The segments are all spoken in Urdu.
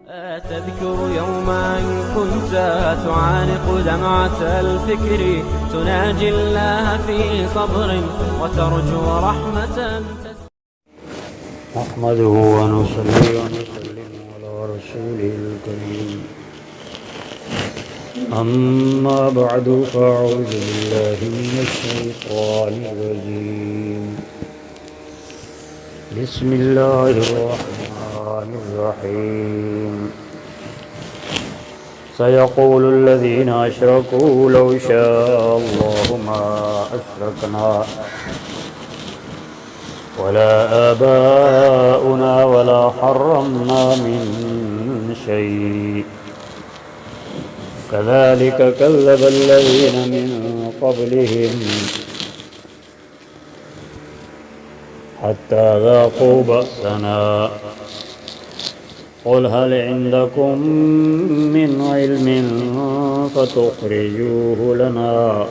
تذكر يوما كنت تعانق دمعة الفكر تناجي الله في صبر وترجو رحمة نحمده ونصلي ونسلم على رسوله الكريم أما بعد فأعوذ بالله من الشيطان الرجيم بسم الله الرحمن الرحيم سيقول الذين أشركوا لو شاء الله ما أشركنا ولا آباؤنا ولا حرمنا من شيء كذلك كذب الذين من قبلهم حتى ذاقوا بأسنا قل هل عندكم من علم فتخرجوه لنا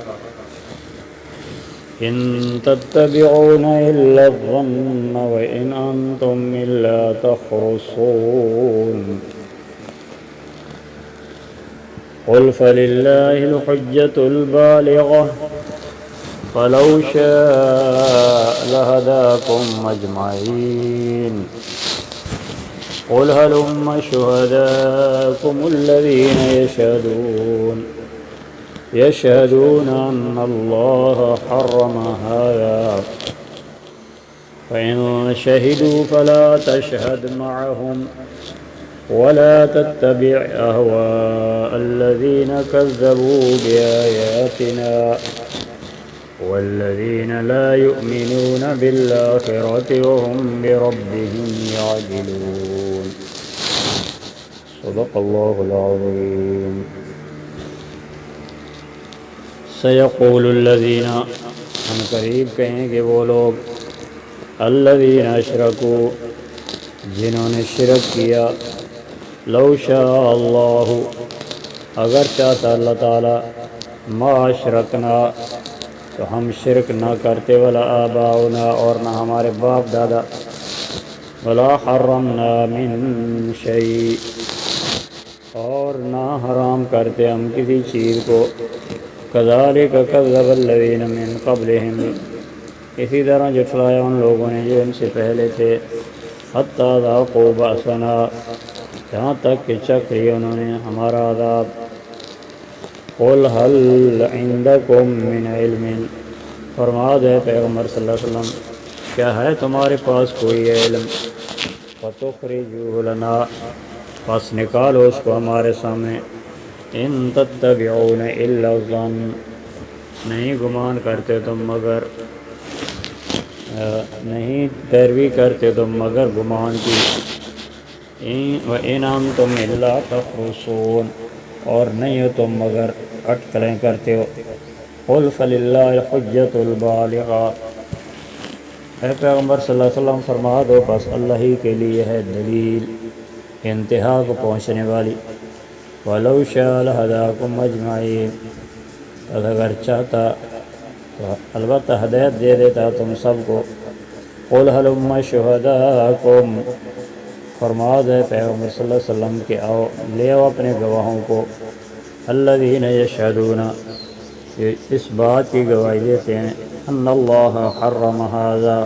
إن تتبعون إلا الظن وإن أنتم إلا تخرصون قل فلله الحجة البالغة فلو شاء لهداكم أجمعين قل هلم شهداكم الذين يشهدون أن الله حرم هذا فإن شهدوا فلا تشهد معهم ولا تتبع أهواء الذين كذبوا بآياتنا والذين لا يؤمنون بالآخرة وهم بربهم يعدلون صدق الله العظيم سيقول الذين ہم قریب کہیں گے وہ لوگ الذین اشرکوا جنہوں نے شرک کیا لو شاء اللہ اگر چاہتا اللہ تعالی ما اشرکنا تو ہم شرک نہ کرتے ولا آباؤنا اور نہ ہمارے باپ دادا ولا حرمنا من شیء اور نہ حرام کرتے ہم کسی چیز کو کذالک کذب الذین من قبلہم اسی طرح جھٹلایا ان لوگوں نے جو ان سے پہلے تھے حتی ذاقوا بأسنا جہاں تک کہ چکھ لیا انہوں نے ہمارا عذاب قل هل عندکم من علم فرما دے پیغمبر صلی اللہ علیہ وسلم کیا ہے تمہارے پاس کوئی علم فتخرجوہ لنا پس نکالو اس کو ہمارے سامنے ان تتبعون الا الظن نہیں گمان کرتے تم مگر نہیں پیروی کرتے تم مگر گمان کی وَإِنْ أَنْتُمْ إِلَّا تَخْرُصُونَ اور نہیں ہو تم مگر اٹکلیں کرتے ہو قُلْ فَلِلَّهِ الْحُجَّةُ الْبَالِغَةُ اے پیغمبر صلی اللہ علیہ وسلم فرما دو بس اللہ ہی کے لیے ہے دلیل انتہا کو پہنچنے والی وَلَوْ شَاءَ لَهَدَاكُمْ أَجْمَعِينَ اگر چاہتا تو البتہ ہدایت دے دیتا تم سب کو قُلْ هَلُمَّ شُهَدَاءَكُمْ فرما دے پیغمبر صلی اللہ علیہ وسلم کہ آؤ لے آؤ اپنے گواہوں کو الذین یشہدون اس بات کی گواہی دیتے ہیں ان اللہ حرم ھذا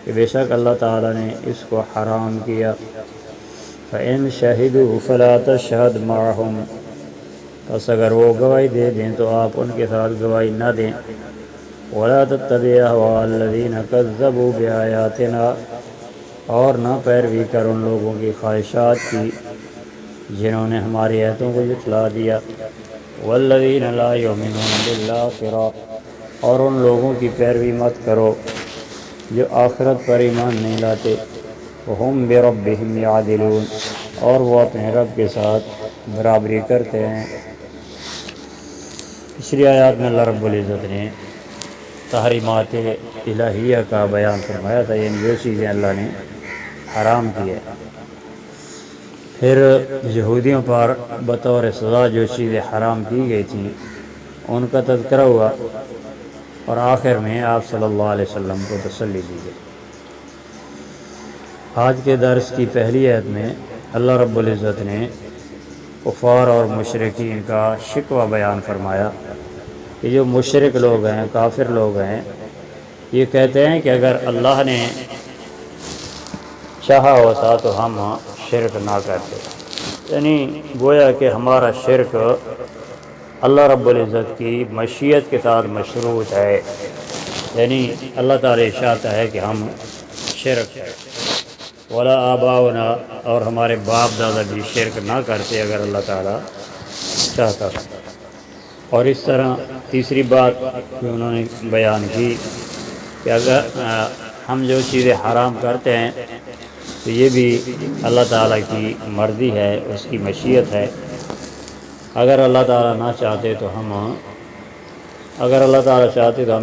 کہ بے شک اللہ تعالیٰ نے اس کو حرام کیا فإن شہدوا فلا تشہد معهم پس اگر وہ گواہی دے دیں تو آپ ان کے ساتھ گواہی نہ دیں ولا تتبع اهواء الذین کذبوا بآیاتنا اور نہ پیروی کر ان لوگوں کی خواہشات کی جنہوں نے ہماری آیتوں کو جھٹلا دیا والذین لا یؤمنون بالآخرہ اور ان لوگوں کی پیروی مت کرو جو آخرت پر ایمان نہیں لاتے وہم بربہم یعدلون اور وہ اپنے رب کے ساتھ برابری کرتے ہیں پچھلی آیات میں اللہ رب العزت نے تحریمات الہیہ کا بیان فرمایا تھا یعنی جو چیزیں اللہ نے حرام کی ہے پھر یہودیوں پر بطور سزا جو چیزیں حرام کی گئی تھیں ان کا تذکرہ ہوا اور آخر میں آپ صلی اللہ علیہ وسلم کو تسلی دی گئی۔ آج کے درس کی پہلی آیت میں اللہ رب العزت نے کفار اور مشرکین کا شکوہ بیان فرمایا کہ جو مشرک لوگ ہیں، کافر لوگ ہیں، یہ کہتے ہیں کہ اگر اللہ نے چاہا ہوتا تو ہم شرک نہ کرتے، یعنی گویا کہ ہمارا شرک اللہ رب العزت کی مشیت کے ساتھ مشروط ہے، یعنی اللہ تعالی چاہتا ہے کہ ہم شرک کریں۔ ولا آباؤنا، اور ہمارے باپ دادا بھی شرک نہ کرتے اگر اللہ تعالیٰ چاہتا تھا۔ اور اس طرح تیسری بات جو انہوں نے بیان کی کہ اگر ہم جو چیزیں حرام کرتے ہیں تو یہ بھی اللہ تعالیٰ کی مرضی ہے، اس کی مشیت ہے۔ اگر اللہ تعالیٰ نہ چاہتے تو ہم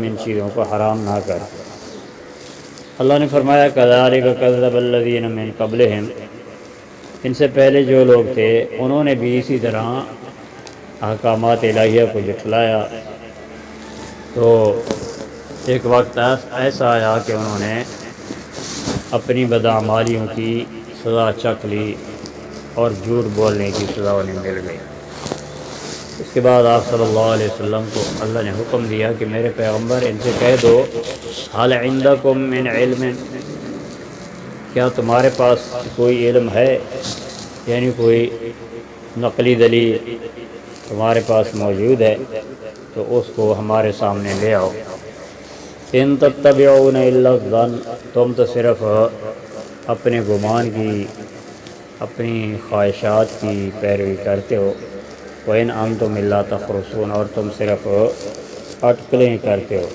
ان چیزوں کو حرام نہ کرتے۔ اللہ نے فرمایا کذالک کذب الذین من قبلہم، ان سے پہلے جو لوگ تھے انہوں نے بھی اسی طرح احکامات الہیہ کو جھٹلایا، تو ایک وقت ایسا آیا کہ انہوں نے اپنی بدعمالیوں کی سزا چکھ لی اور جھوٹ بولنے کی سزا انہیں مل گئی۔ اس کے بعد آپ صلی اللہ علیہ وسلم کو اللہ نے حکم دیا کہ میرے پیغمبر ان سے کہہ دو حل عندکم من علم، کیا تمہارے پاس کوئی علم ہے، یعنی کوئی نقلی دلیل تمہارے پاس موجود ہے تو اس کو ہمارے سامنے لے آؤ۔ ان تتبعون الا الظن، تم تو صرف اپنے گمان کی، اپنی خواہشات کی پیروی کرتے ہو۔ وَإِنْ أَنْتُمْ إِلَّا تَخْرُصُونَ، اور تم صرف اٹکلیں کرتے ہو۔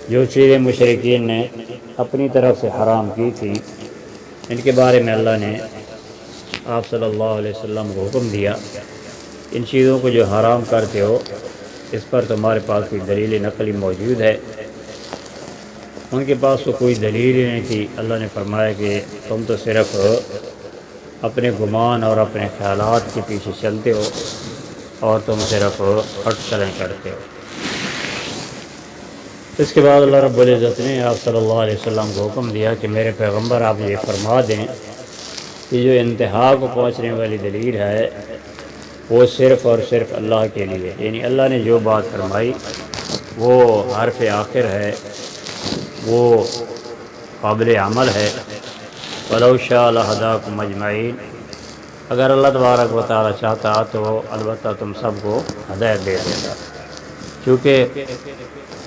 جو چیزیں مشرکین نے اپنی طرف سے حرام کی تھی ان کے بارے میں اللہ نے آپ صلی اللہ علیہ وسلم کو حکم دیا، ان چیزوں کو جو حرام کرتے ہو اس پر تمہارے پاس کوئی دلیل نقلی موجود ہے؟ ان کے پاس تو کوئی دلیل ہی نہیں تھی۔ اللہ نے فرمایا کہ تم تو صرف اپنے گمان اور اپنے خیالات کے پیچھے چلتے ہو اور تم صرف اٹکلیں کرتے ہو۔ اس کے بعد اللہ رب العزت نے آپ صلی اللہ علیہ وسلم کو حکم دیا کہ میرے پیغمبر آپ یہ فرما دیں کہ جو انتہا کو پہنچنے والی دلیل ہے وہ صرف اور صرف اللہ کے لیے، یعنی اللہ نے جو بات فرمائی وہ حرف آخر ہے، وہ قابل عمل ہے۔ وَلَوْ شَاءَ لَهَدَاكُمْ أَجْمَعِينَ، اگر اللہ تبارک و تعالیٰ چاہتا تو البتہ تم سب کو ہدایت دے دیتا۔ چونکہ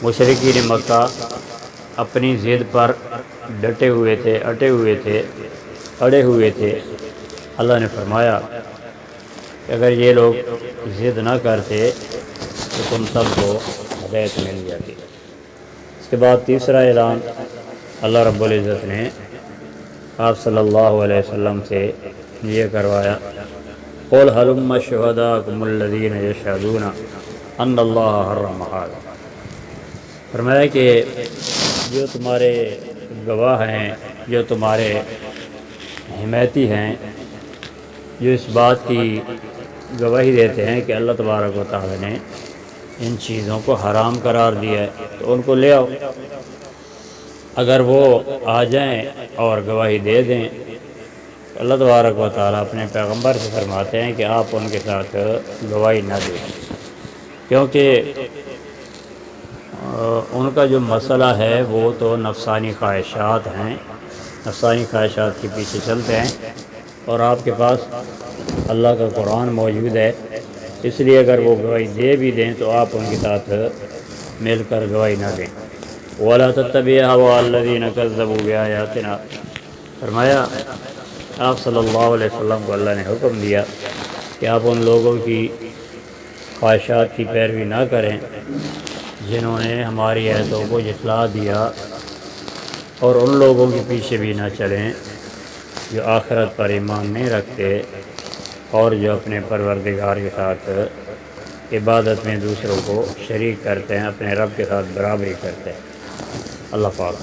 مشرکین مکہ اپنی ضد پر ڈٹے ہوئے تھے، اڑے ہوئے تھے، اللہ نے فرمایا کہ اگر یہ لوگ ضد نہ کرتے تو تم سب کو ہدایت مل جاتی۔ اس کے بعد تیسرا اعلان اللہ رب العزت نے آپ صلی اللہ علیہ وسلم سے یہ کروایا، قُلْ هَلُمَّ شُهَدَاءَكُمُ الَّذِينَ يَشْهَدُونَ أَنَّ اللَّهَ حَرَّمَ هَذَا، فرمایا کہ جو تمہارے گواہ ہیں، جو تمہارے حمایتی ہیں، جو اس بات کی گواہی دیتے ہیں کہ اللہ تبارک و تعالی نے ان چیزوں کو حرام قرار دیا ہے، تو ان کو لے آؤ۔ اگر وہ آ جائیں اور گواہی دے دیں تو اللہ تبارک و تعالیٰ اپنے پیغمبر سے فرماتے ہیں کہ آپ ان کے ساتھ گواہی نہ دیں، کیونکہ ان کا جو مسئلہ ہے وہ تو نفسانی خواہشات ہیں، نفسانی خواہشات کے پیچھے چلتے ہیں، اور آپ کے پاس اللہ کا قرآن موجود ہے، اس لیے اگر وہ گواہی دے بھی دیں تو آپ ان کے ساتھ مل کر گواہی نہ دیں۔ وَلَا تَتَّبِعْ أَهْوَاءَ الَّذِينَ كَذَّبُوا بِآيَاتِنَا، فرمایا آپ صلی اللہ علیہ وسلم کو اللہ نے حکم دیا کہ آپ ان لوگوں کی خواہشات کی پیروی نہ کریں جنہوں نے ہماری آیتوں کو جھٹلا دیا، اور ان لوگوں کے پیچھے بھی نہ چلیں جو آخرت پر ایمان نہیں رکھتے اور جو اپنے پروردگار کے ساتھ عبادت میں دوسروں کو شریک کرتے ہیں، اپنے رب کے ساتھ برابری کرتے ہیں۔ اللہ پاک